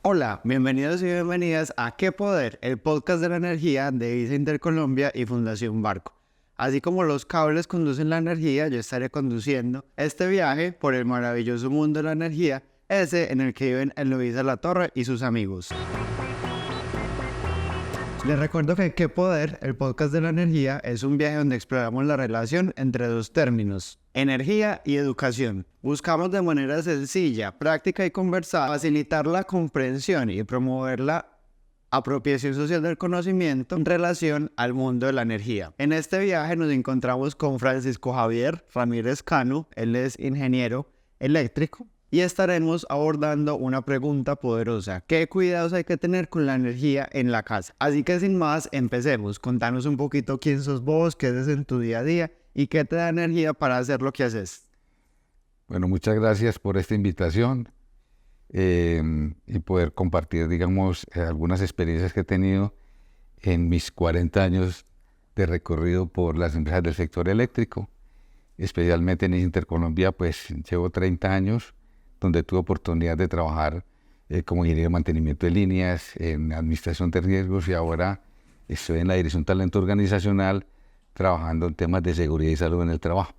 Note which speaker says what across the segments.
Speaker 1: Hola, bienvenidos y bienvenidas a ¿Qué Poder?, el podcast de la energía de Visa Intercolombia y Fundación Barco. Así como los cables conducen la energía, yo estaré conduciendo este viaje por el maravilloso mundo de la energía, ese en el que viven Eloisa La Torre y sus amigos. Les recuerdo que ¿Qué Poder?, el podcast de la energía, es un viaje donde exploramos la relación entre dos términos, energía y educación. Buscamos de manera sencilla, práctica y conversada facilitar la comprensión y promover la apropiación social del conocimiento en relación al mundo de la energía. En este viaje nos encontramos con Francisco Javier Ramírez Cano, él es ingeniero eléctrico, y estaremos abordando una pregunta poderosa: ¿qué cuidados hay que tener con la energía en la casa? Así que sin más, empecemos. Contanos un poquito quién sos vos, qué haces en tu día a día y qué te da energía para hacer lo que haces.
Speaker 2: Bueno, muchas gracias por esta invitación y poder compartir, digamos, algunas experiencias que he tenido en mis 40 años de recorrido por las empresas del sector eléctrico. Especialmente en Intercolombia, pues llevo 30 años donde tuve oportunidad de trabajar como ingeniero de mantenimiento de líneas, en administración de riesgos, y ahora estoy en la dirección talento organizacional trabajando en temas de seguridad y salud en el trabajo.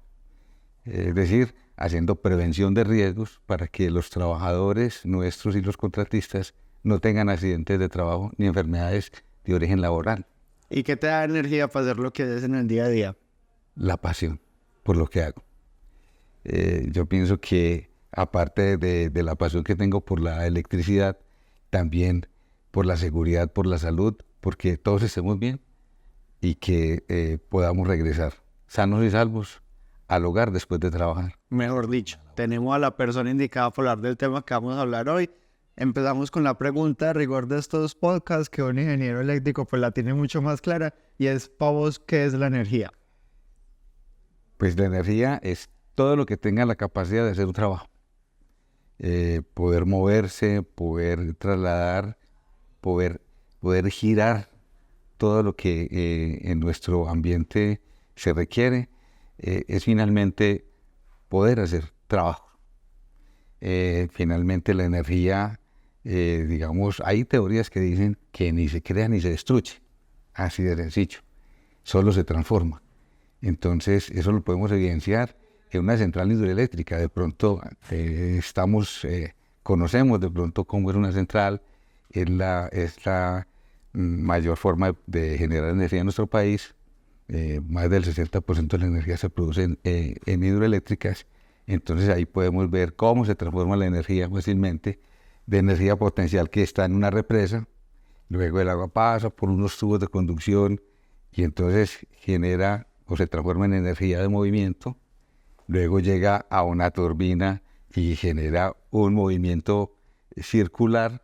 Speaker 2: Es decir, haciendo prevención de riesgos para que los trabajadores nuestros y los contratistas no tengan accidentes de trabajo ni enfermedades de origen laboral.
Speaker 1: ¿Y qué te da energía para hacer lo que haces en el día a día?
Speaker 2: La pasión por lo que hago. Yo pienso que aparte de la pasión que tengo por la electricidad, también por la seguridad, por la salud, porque todos estemos bien y que podamos regresar sanos y salvos al hogar después de trabajar.
Speaker 1: Mejor dicho, tenemos a la persona indicada para hablar del tema que vamos a hablar hoy. Empezamos con la pregunta de rigor de estos podcasts, que un ingeniero eléctrico pues la tiene mucho más clara, y es para vos, ¿qué es la energía?
Speaker 2: Pues la energía es todo lo que tenga la capacidad de hacer un trabajo. Poder moverse, poder trasladar, poder girar todo lo que en nuestro ambiente se requiere, es finalmente poder hacer trabajo. Finalmente la energía, digamos, hay teorías que dicen que ni se crea ni se destruye, así de sencillo, solo se transforma. Entonces eso lo podemos evidenciar en una central hidroeléctrica. De pronto conocemos de pronto cómo es una central, es la mayor forma de generar energía en nuestro país. Más del 60% de la energía se produce en hidroeléctricas. Entonces ahí podemos ver cómo se transforma la energía fácilmente, de energía potencial que está en una represa, luego el agua pasa por unos tubos de conducción y entonces genera o se transforma en energía de movimiento, luego llega a una turbina y genera un movimiento circular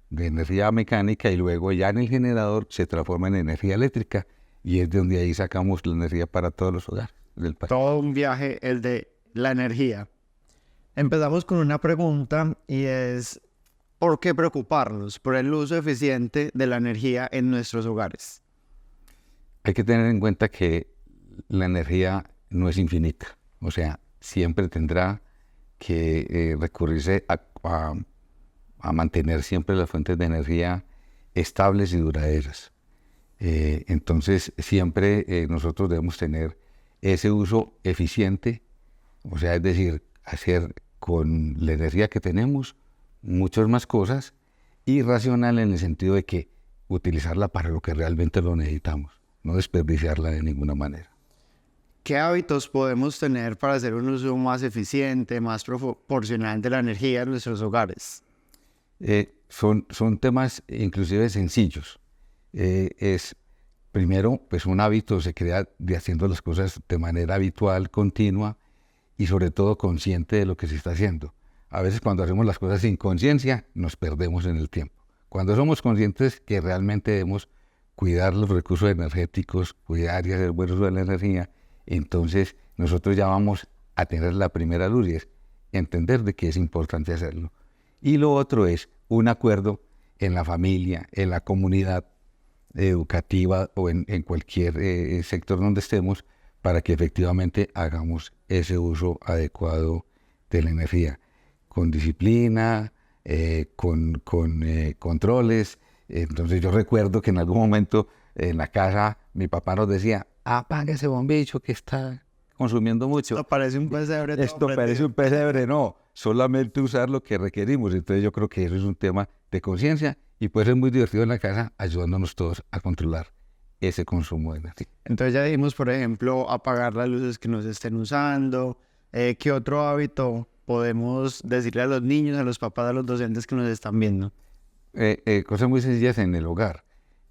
Speaker 2: de energía mecánica, y luego ya en el generador se transforma en energía eléctrica, y es de donde ahí sacamos la energía para todos los hogares del país.
Speaker 1: Todo un viaje el de la energía. Empezamos con una pregunta, y es: ¿por qué preocuparnos por el uso eficiente de la energía en nuestros hogares?
Speaker 2: Hay que tener en cuenta que la energía no es infinita, o sea, siempre tendrá que recurrirse a mantener siempre las fuentes de energía estables y duraderas. Entonces siempre nosotros debemos tener ese uso eficiente, o sea, es decir, hacer con la energía que tenemos muchas más cosas, y racional en el sentido de que utilizarla para lo que realmente lo necesitamos, no desperdiciarla de ninguna manera.
Speaker 1: ¿Qué hábitos podemos tener para hacer un uso más eficiente, más proporcional de la energía en nuestros hogares?
Speaker 2: Son temas inclusive sencillos. Primero, pues un hábito se crea de haciendo las cosas de manera habitual, continua, y sobre todo consciente de lo que se está haciendo. A veces cuando hacemos las cosas sin conciencia nos perdemos en el tiempo. Cuando somos conscientes que realmente debemos cuidar los recursos energéticos, cuidar y hacer buen uso de la energía, entonces nosotros ya vamos a tener la primera luz, y es entender de que es importante hacerlo. Y lo otro es un acuerdo en la familia, en la comunidad educativa o en cualquier sector donde estemos, para que efectivamente hagamos ese uso adecuado de la energía, con disciplina, con controles. Entonces yo recuerdo que en algún momento en la casa mi papá nos decía, apaga ese bombillo que está consumiendo mucho.
Speaker 1: Esto parece un pesebre.
Speaker 2: Esto parece un pesebre, no, solamente usar lo que requerimos. Entonces yo creo que eso es un tema de conciencia y puede ser muy divertido en la casa ayudándonos todos a controlar ese consumo de energía.
Speaker 1: Entonces ya dijimos, por ejemplo, apagar las luces que nos estén usando. ¿Qué otro hábito podemos decirle a los niños, a los papás, a los docentes que nos están viendo?
Speaker 2: Cosas muy sencillas en el hogar.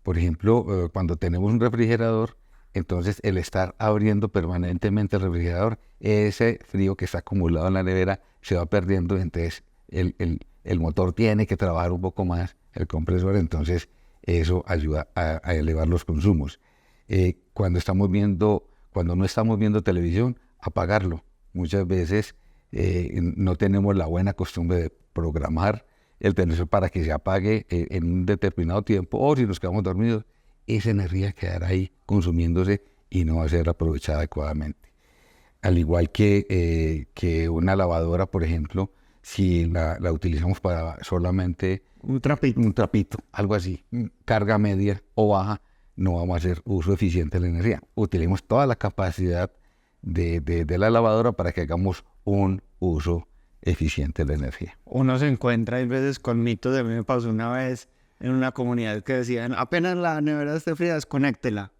Speaker 2: Por ejemplo, cuando tenemos un refrigerador, entonces el estar abriendo permanentemente el refrigerador, ese frío que está acumulado en la nevera se va perdiendo, entonces el motor tiene que trabajar un poco más, el compresor, entonces eso ayuda a elevar los consumos. Cuando no estamos viendo televisión, apagarlo. Muchas veces no tenemos la buena costumbre de programar el televisor para que se apague en un determinado tiempo, o si nos quedamos dormidos, esa energía quedará ahí consumiéndose y no va a ser aprovechada adecuadamente. Al igual que una lavadora, por ejemplo, si la utilizamos para solamente
Speaker 1: Un trapito.
Speaker 2: un trapito, algo así, carga media o baja, no vamos a hacer uso eficiente de la energía. Utilicemos toda la capacidad de la lavadora para que hagamos un uso eficiente de la energía.
Speaker 1: Uno se encuentra a veces con mitos. A mí me pasó una vez en una comunidad que decían, apenas la nevera esté fría, desconéctela.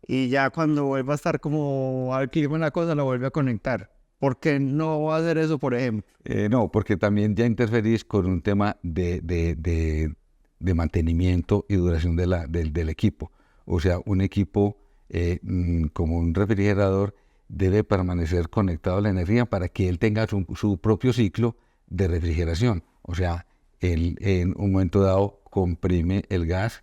Speaker 1: Y ya cuando vuelva a estar como al clima la cosa, la vuelve a conectar. ¿Por qué no va a hacer eso, por ejemplo?
Speaker 2: No, porque también ya interferís con un tema de mantenimiento y duración del equipo. O sea, un equipo como un refrigerador debe permanecer conectado a la energía para que él tenga su propio ciclo de refrigeración. O sea, él en un momento dado comprime el gas,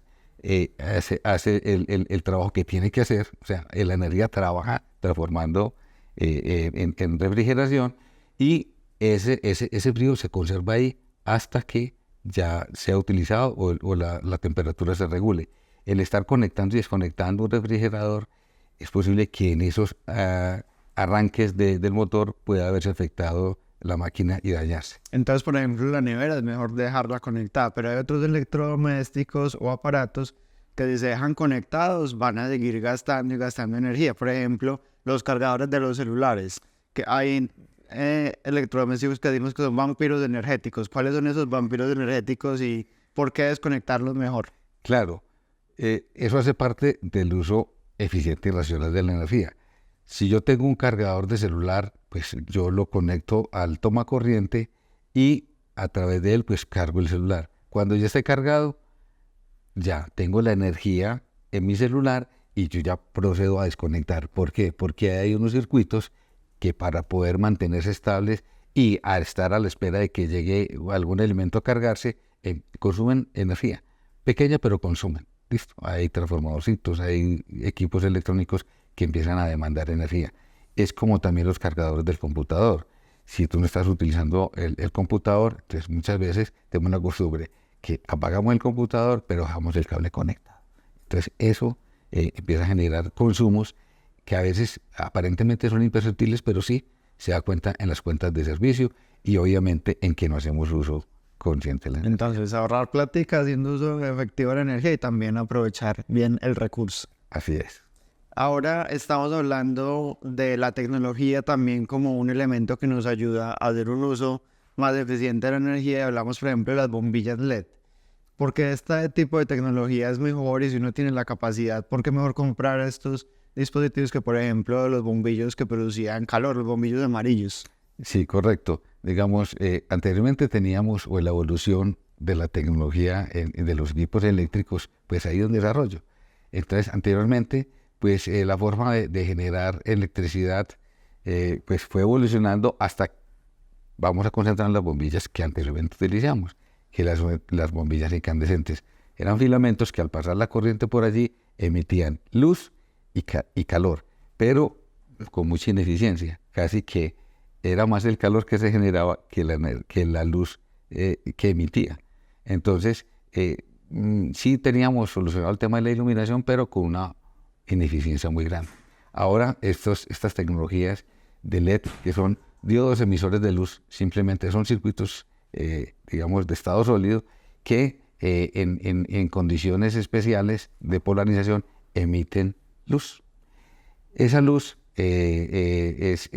Speaker 2: hace el trabajo que tiene que hacer. O sea, la energía trabaja transformando en refrigeración y ese frío se conserva ahí hasta que ya sea utilizado o la temperatura se regule. El estar conectando y desconectando un refrigerador, es posible que en esos arranques del motor pueda haberse afectado la máquina y dañarse.
Speaker 1: Entonces, por ejemplo, la nevera es mejor dejarla conectada, pero hay otros electrodomésticos o aparatos que si se dejan conectados van a seguir gastando y gastando energía. Por ejemplo, los cargadores de los celulares, que hay electrodomésticos que decimos que son vampiros energéticos. ¿Cuáles son esos vampiros energéticos y por qué desconectarlos mejor?
Speaker 2: Claro, eso hace parte del uso eficiente y racional de la energía. Si yo tengo un cargador de celular, pues yo lo conecto al toma corriente y a través de él pues cargo el celular. Cuando ya esté cargado, ya tengo la energía en mi celular y yo ya procedo a desconectar. ¿Por qué? Porque hay unos circuitos que para poder mantenerse estables y a estar a la espera de que llegue algún elemento a cargarse, consumen energía. Pequeña, pero consumen. ¿Listo? Hay transformadorcitos, hay equipos electrónicos que empiezan a demandar energía. Es como también los cargadores del computador. Si tú no estás utilizando el computador, entonces muchas veces tenemos una costumbre que apagamos el computador, pero dejamos el cable conectado. Entonces eso empieza a generar consumos que a veces aparentemente son imperceptibles, pero sí se da cuenta en las cuentas de servicio y obviamente en que no hacemos uso consciente de la energía.
Speaker 1: Entonces, ahorrar plática haciendo uso efectivo de la energía y también aprovechar bien el recurso.
Speaker 2: Así es.
Speaker 1: Ahora estamos hablando de la tecnología también como un elemento que nos ayuda a hacer un uso más eficiente de la energía y hablamos, por ejemplo, de las bombillas LED. Porque este tipo de tecnología es mejor y si uno tiene la capacidad, ¿por qué mejor comprar estos dispositivos que, por ejemplo, los bombillos que producían calor, los bombillos amarillos?
Speaker 2: Sí, correcto. Digamos, anteriormente teníamos la evolución de la tecnología de los equipos eléctricos, pues ha ido en desarrollo. Entonces, anteriormente, pues la forma de generar electricidad, pues fue evolucionando hasta, vamos a concentrar en las bombillas que anteriormente utilizamos, que las bombillas incandescentes. Eran filamentos que al pasar la corriente por allí emitían luz y calor, pero con mucha ineficiencia, casi que era más el calor que se generaba que la luz que emitía. Entonces, sí teníamos solucionado el tema de la iluminación, pero con una ineficiencia muy grande. Ahora, estas tecnologías de LED, que son diodos emisores de luz, simplemente son circuitos digamos, de estado sólido, que en condiciones especiales de polarización emiten luz. Esa luz es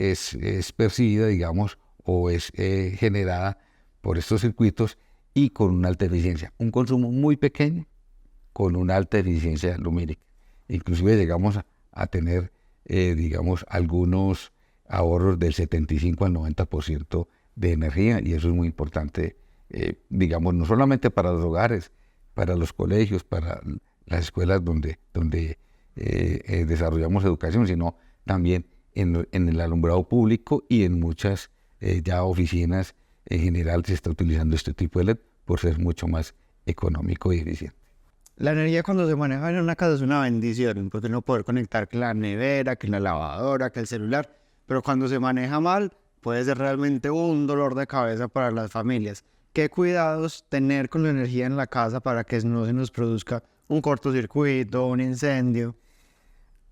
Speaker 2: percibida, digamos, o es generada por estos circuitos y con una alta eficiencia. Un consumo muy pequeño con una alta eficiencia lumínica. Inclusive llegamos a tener, digamos, algunos ahorros del 75 al 90% de energía, y eso es muy importante, digamos, no solamente para los hogares, para los colegios, para las escuelas donde desarrollamos educación, sino también en el alumbrado público y en muchas ya oficinas en general se está utilizando este tipo de LED por ser mucho más económico y eficiente.
Speaker 1: La energía cuando se maneja en una casa es una bendición, porque uno poder conectar que la nevera, que la lavadora, que el celular, pero cuando se maneja mal puede ser realmente un dolor de cabeza para las familias. ¿Qué cuidados tener con la energía en la casa para que no se nos produzca un cortocircuito, un incendio?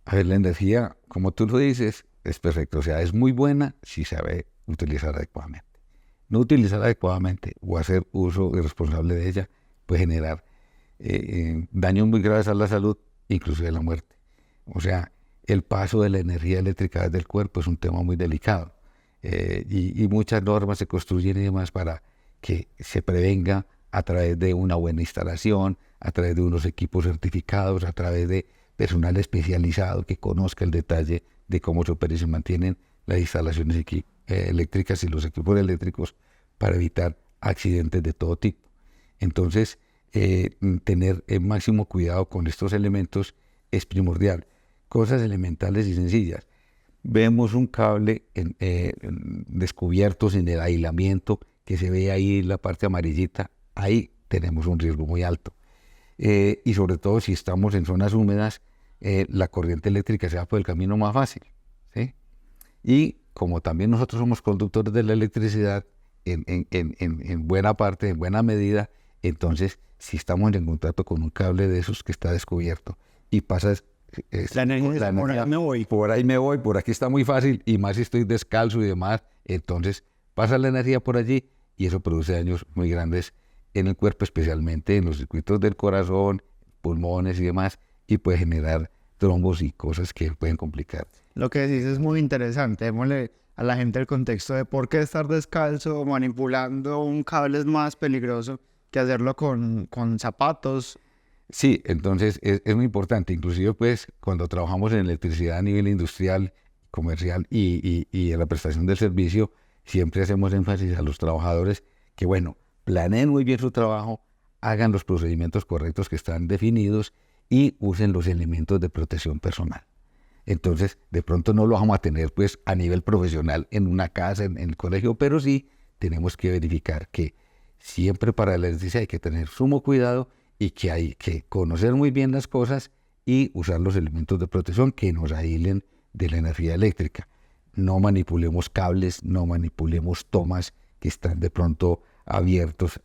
Speaker 2: A ver, la energía, como tú lo dices, es perfecta, o sea, es muy buena si sabe utilizar adecuadamente. No utilizar adecuadamente o hacer uso irresponsable de ella puede generar daños muy graves a la salud, inclusive la muerte. O sea, el paso de la energía eléctrica desde el cuerpo es un tema muy delicado, y muchas normas se construyen y demás para que se prevenga a través de una buena instalación, a través de unos equipos certificados, a través de personal especializado que conozca el detalle de cómo se opera y se mantienen las instalaciones eléctricas y los equipos eléctricos para evitar accidentes de todo tipo. Entonces, tener el máximo cuidado con estos elementos es primordial. Cosas elementales y sencillas. Vemos un cable descubierto en el aislamiento que se ve ahí en la parte amarillita, ahí tenemos un riesgo muy alto. Y sobre todo si estamos en zonas húmedas, la corriente eléctrica se va por el camino más fácil, ¿sí? Y como también nosotros somos conductores de la electricidad en buena parte, en buena medida, entonces si estamos en contacto con un cable de esos que está descubierto y pasas
Speaker 1: La energía, por ahí me voy.
Speaker 2: Por ahí me voy, por aquí está muy fácil, y más si estoy descalzo y demás, entonces pasa la energía por allí y eso produce daños muy grandes en el cuerpo, especialmente en los circuitos del corazón, pulmones y demás, y puede generar trombos y cosas que pueden complicar.
Speaker 1: Lo que decís es muy interesante. Démosle a la gente el contexto de por qué estar descalzo o manipulando un cable es más peligroso que hacerlo con zapatos.
Speaker 2: Sí, entonces es muy importante. Inclusive, pues, cuando trabajamos en electricidad a nivel industrial, comercial y en la prestación del servicio, siempre hacemos énfasis a los trabajadores que, bueno, planeen muy bien su trabajo, hagan los procedimientos correctos que están definidos y usen los elementos de protección personal. Entonces, de pronto no lo vamos a tener, pues, a nivel profesional en una casa, en el colegio, pero sí tenemos que verificar que siempre para la electricidad hay que tener sumo cuidado y que hay que conocer muy bien las cosas y usar los elementos de protección que nos aíslen de la energía eléctrica. No manipulemos cables, no manipulemos tomas que están de pronto abiertos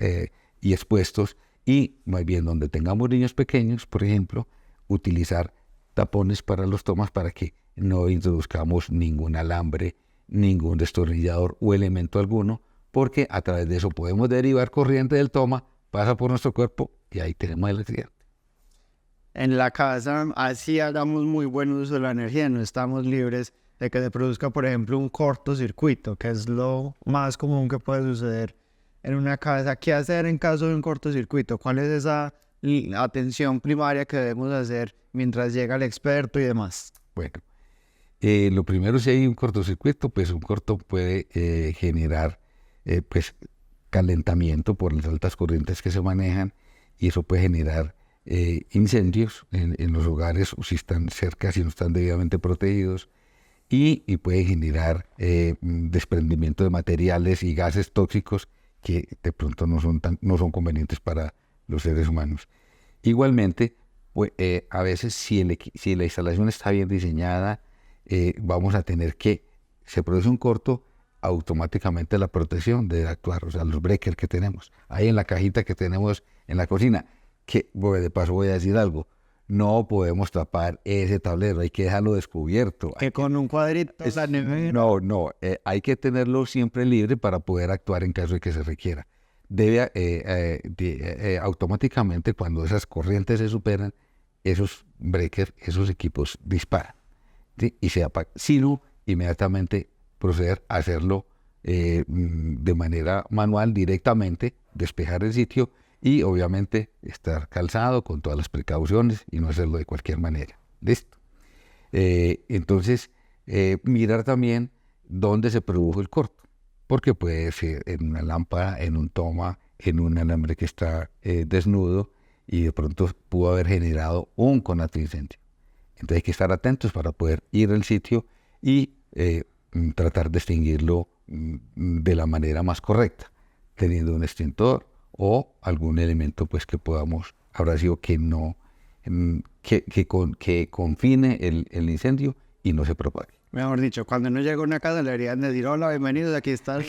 Speaker 2: y expuestos, y más bien donde tengamos niños pequeños, por ejemplo, utilizar tapones para los tomas para que no introduzcamos ningún alambre, ningún destornillador o elemento alguno, porque a través de eso podemos derivar corriente del toma, pasa por nuestro cuerpo y ahí tenemos electricidad.
Speaker 1: En la casa, así hagamos muy buen uso de la energía, no estamos libres de que se produzca, por ejemplo, un cortocircuito, que es lo más común que puede suceder en una casa. ¿Qué hacer en caso de un cortocircuito? ¿Cuál es esa atención primaria que debemos hacer mientras llega el experto y demás?
Speaker 2: Bueno, lo primero, si hay un cortocircuito, pues un corto puede generar pues calentamiento por las altas corrientes que se manejan, y eso puede generar incendios en los hogares, o si están cerca, si no están debidamente protegidos, y puede generar desprendimiento de materiales y gases tóxicos que de pronto no son convenientes para los seres humanos. Igualmente, pues, a veces si la instalación está bien diseñada, vamos a tener que, se produce un corto, automáticamente la protección debe actuar, o sea, los breakers que tenemos ahí en la cajita que tenemos en la cocina, que de paso voy a decir algo, no podemos tapar ese tablero, hay que dejarlo descubierto.
Speaker 1: Que con un cuadrito la nevera.
Speaker 2: No, hay que tenerlo siempre libre para poder actuar en caso de que se requiera. debe automáticamente, cuando esas corrientes se superan, esos breakers, esos equipos disparan, ¿sí? Y se apagan, sino inmediatamente proceder a hacerlo de manera manual directamente, despejar el sitio y obviamente estar calzado con todas las precauciones y no hacerlo de cualquier manera. ¿Listo? Entonces, mirar también dónde se produjo el corto, porque puede ser en una lámpara, en un toma, en un alambre que está desnudo y de pronto pudo haber generado un conato de incendio. Entonces hay que estar atentos para poder ir al sitio y tratar de extinguirlo de la manera más correcta, teniendo un extintor o algún elemento pues que podamos, abrasivo que no, que confine el incendio y no se propague.
Speaker 1: Mejor dicho, cuando uno llega a una casa le deberían decir, hola, bienvenidos, aquí está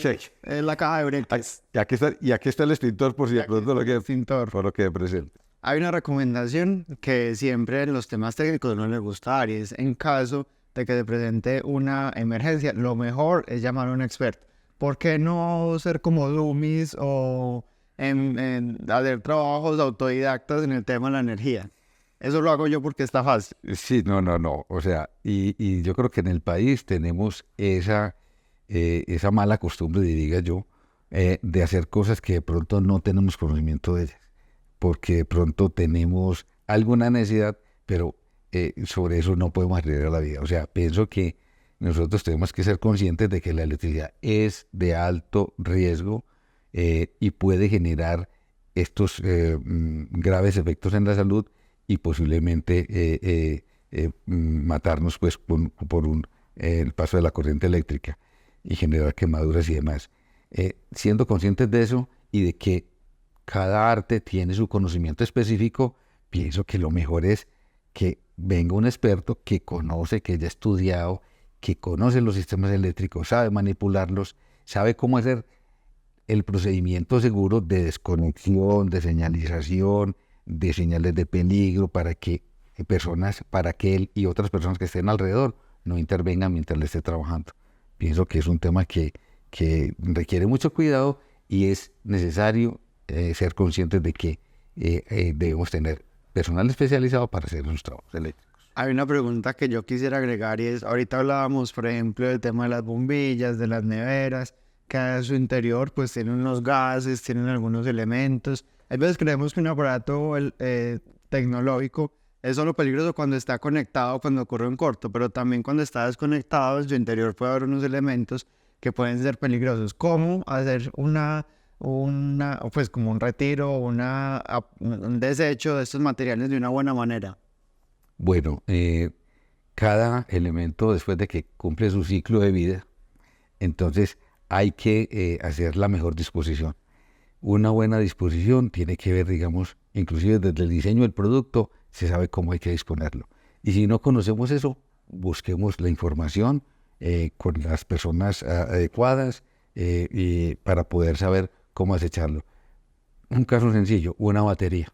Speaker 1: la caja de breakers.
Speaker 2: Y aquí está el extintor por si de pronto lo que
Speaker 1: Extintor.
Speaker 2: por lo que presente.
Speaker 1: Hay una recomendación que siempre en los temas técnicos no les gusta dar y es en caso de que se presente una emergencia, lo mejor es llamar a un experto. ¿Por qué no ser como dummies o hacer trabajos autodidactas en el tema de la energía? Eso lo hago yo porque está fácil.
Speaker 2: Sí, no. O sea, y yo creo que en el país tenemos esa mala costumbre, diría yo, de hacer cosas que de pronto no tenemos conocimiento de ellas, porque de pronto tenemos alguna necesidad, pero sobre eso no podemos arriesgar la vida. O sea, pienso que nosotros tenemos que ser conscientes de que la electricidad es de alto riesgo y puede generar estos graves efectos en la salud y posiblemente matarnos pues por el paso de la corriente eléctrica y generar quemaduras y demás. Siendo conscientes de eso y de que cada arte tiene su conocimiento específico, pienso que lo mejor es que venga un experto que conoce, que haya estudiado, que conoce los sistemas eléctricos, sabe manipularlos, sabe cómo hacer el procedimiento seguro de desconexión, de señalización, de señales de peligro para que él y otras personas que estén alrededor no intervengan mientras le esté trabajando. Pienso que es un tema que requiere mucho cuidado y es necesario ser conscientes de que debemos tener personal especializado para hacer esos trabajos eléctricos.
Speaker 1: Hay una pregunta que yo quisiera agregar y es, ahorita hablábamos, por ejemplo, del tema de las bombillas, de las neveras, que a su interior pues tienen unos gases, tienen algunos elementos. A veces creemos que un aparato tecnológico es solo peligroso cuando está conectado, cuando ocurre un corto, pero también cuando está desconectado, en su interior puede haber unos elementos que pueden ser peligrosos. ¿Cómo hacer pues como un retiro, un desecho de estos materiales de una buena manera?
Speaker 2: Bueno, cada elemento después de que cumple su ciclo de vida, entonces hay que hacer la mejor disposición. Una buena disposición tiene que ver, digamos, inclusive desde el diseño del producto, se sabe cómo hay que disponerlo. Y si no conocemos eso, busquemos la información con las personas adecuadas y para poder saber cómo acecharlo. Un caso sencillo, una batería.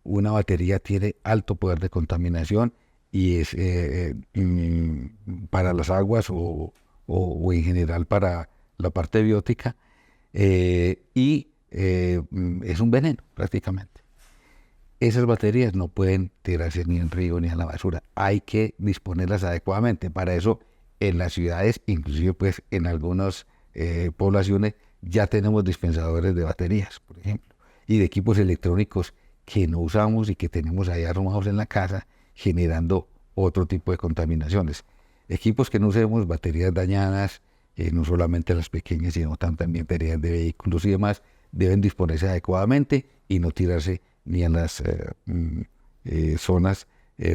Speaker 2: Una batería tiene alto poder de contaminación y es para las aguas o en general para la parte biótica y es un veneno prácticamente. Esas baterías no pueden tirarse ni en río ni a la basura. Hay que disponerlas adecuadamente. Para eso en las ciudades, inclusive pues en algunas poblaciones, ya tenemos dispensadores de baterías, por ejemplo, y de equipos electrónicos que no usamos y que tenemos ahí arrumados en la casa, generando otro tipo de contaminaciones. Equipos que no usemos, baterías dañadas, no solamente las pequeñas, sino también baterías de vehículos y demás, deben disponerse adecuadamente y no tirarse ni en las zonas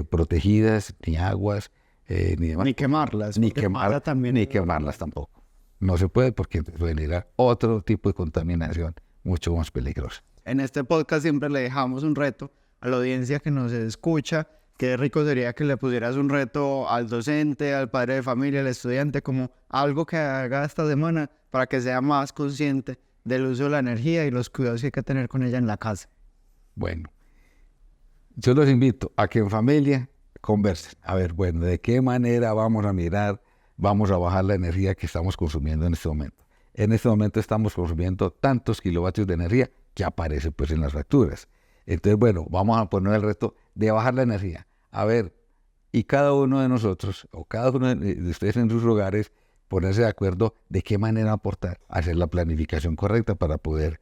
Speaker 2: protegidas, ni aguas, ni demás.
Speaker 1: Ni quemarlas.
Speaker 2: Ni quemarlas tampoco. No se puede porque genera otro tipo de contaminación mucho más peligrosa.
Speaker 1: En este podcast siempre le dejamos un reto a la audiencia que nos escucha. Qué rico sería que le pusieras un reto al docente, al padre de familia, al estudiante, como algo que haga esta semana para que sea más consciente del uso de la energía y los cuidados que hay que tener con ella en la casa.
Speaker 2: Bueno, yo los invito a que en familia conversen. A ver, bueno, ¿de qué manera vamos a mirar, vamos a bajar la energía que estamos consumiendo en este momento? en este momento estamos consumiendo tantos kilovatios de energía que aparece pues en las facturas. Entonces, bueno, vamos a poner el reto de bajar la energía. A ver, y cada uno de nosotros, o cada uno de ustedes en sus hogares, ponerse de acuerdo de qué manera aportar, hacer la planificación correcta para poder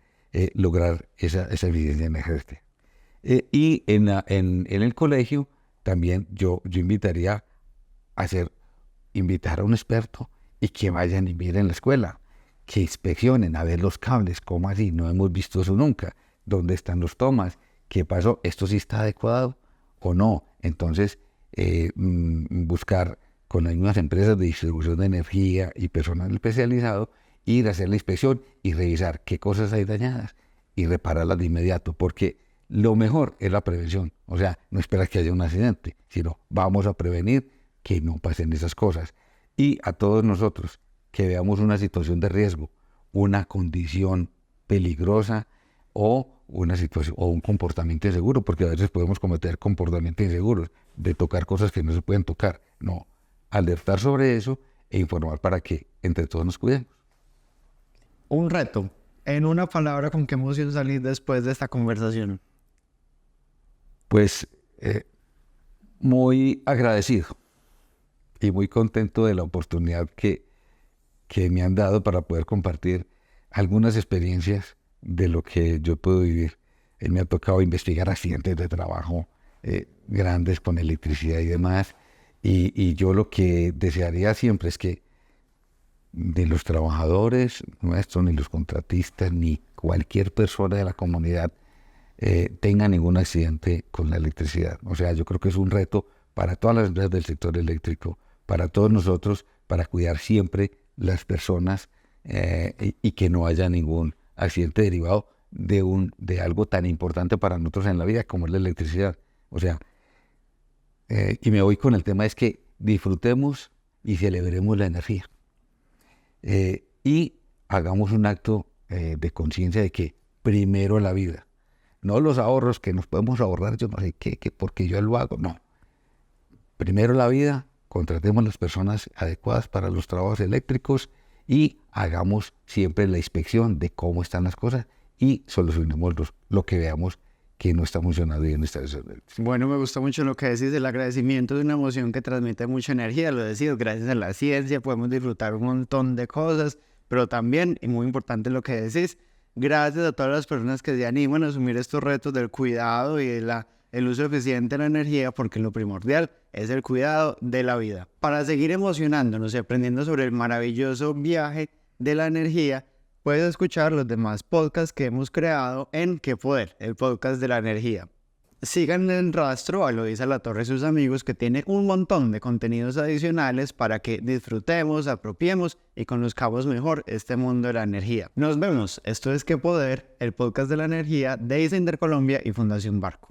Speaker 2: lograr esa eficiencia energética. Y en el colegio también yo invitaría a invitar a un experto y que vayan y miren la escuela, que inspeccionen a ver los cables, cómo así, no hemos visto eso nunca, dónde están los tomas, qué pasó, esto sí está adecuado o no. Entonces, buscar con las mismas empresas de distribución de energía y personal especializado, ir a hacer la inspección y revisar qué cosas hay dañadas y repararlas de inmediato, porque lo mejor es la prevención. O sea, no esperar que haya un accidente, sino vamos a prevenir que no pasen esas cosas. Y a todos nosotros que veamos una situación de riesgo, una condición peligrosa o una situación o un comportamiento inseguro, porque a veces podemos cometer comportamientos inseguros, de tocar cosas que no se pueden tocar. No, alertar sobre eso e informar para que entre todos nos cuidemos.
Speaker 1: Un reto. En una palabra, ¿con qué emoción salís después de esta conversación?
Speaker 2: Pues muy agradecido y muy contento de la oportunidad que me han dado para poder compartir algunas experiencias de lo que yo puedo vivir. Me ha tocado investigar accidentes de trabajo grandes con electricidad y demás, y yo lo que desearía siempre es que ni los trabajadores nuestros, ni los contratistas, ni cualquier persona de la comunidad tenga ningún accidente con la electricidad. O sea, yo creo que es un reto para todas las empresas del sector eléctrico, para todos nosotros, para cuidar siempre las personas y que no haya ningún accidente derivado de algo tan importante para nosotros en la vida como es la electricidad. O sea, y me voy con el tema es que disfrutemos y celebremos la energía. Y hagamos un acto de conciencia de que primero la vida, no los ahorros que nos podemos ahorrar, yo no sé qué, porque yo lo hago, no. Primero la vida, contratemos las personas adecuadas para los trabajos eléctricos y hagamos siempre la inspección de cómo están las cosas y solucionemos lo que veamos que no está funcionando bien en esta instalación.
Speaker 1: Bueno, me gustó mucho lo que decís, el agradecimiento de una emoción que transmite mucha energía, lo decís, gracias a la ciencia podemos disfrutar un montón de cosas, pero también, y muy importante lo que decís, gracias a todas las personas que se animan a asumir estos retos del cuidado y el uso eficiente de la energía, porque lo primordial es el cuidado de la vida. Para seguir emocionándonos y aprendiendo sobre el maravilloso viaje de la energía, puedes escuchar los demás podcasts que hemos creado en Qué Poder, el podcast de la energía. Sigan el rastro a Eloísa Latorre y sus amigos, que tiene un montón de contenidos adicionales para que disfrutemos, apropiemos y conozcamos mejor este mundo de la energía. Nos vemos. Esto es Qué Poder, el podcast de la energía de ISA Intercolombia y Fundación Barco.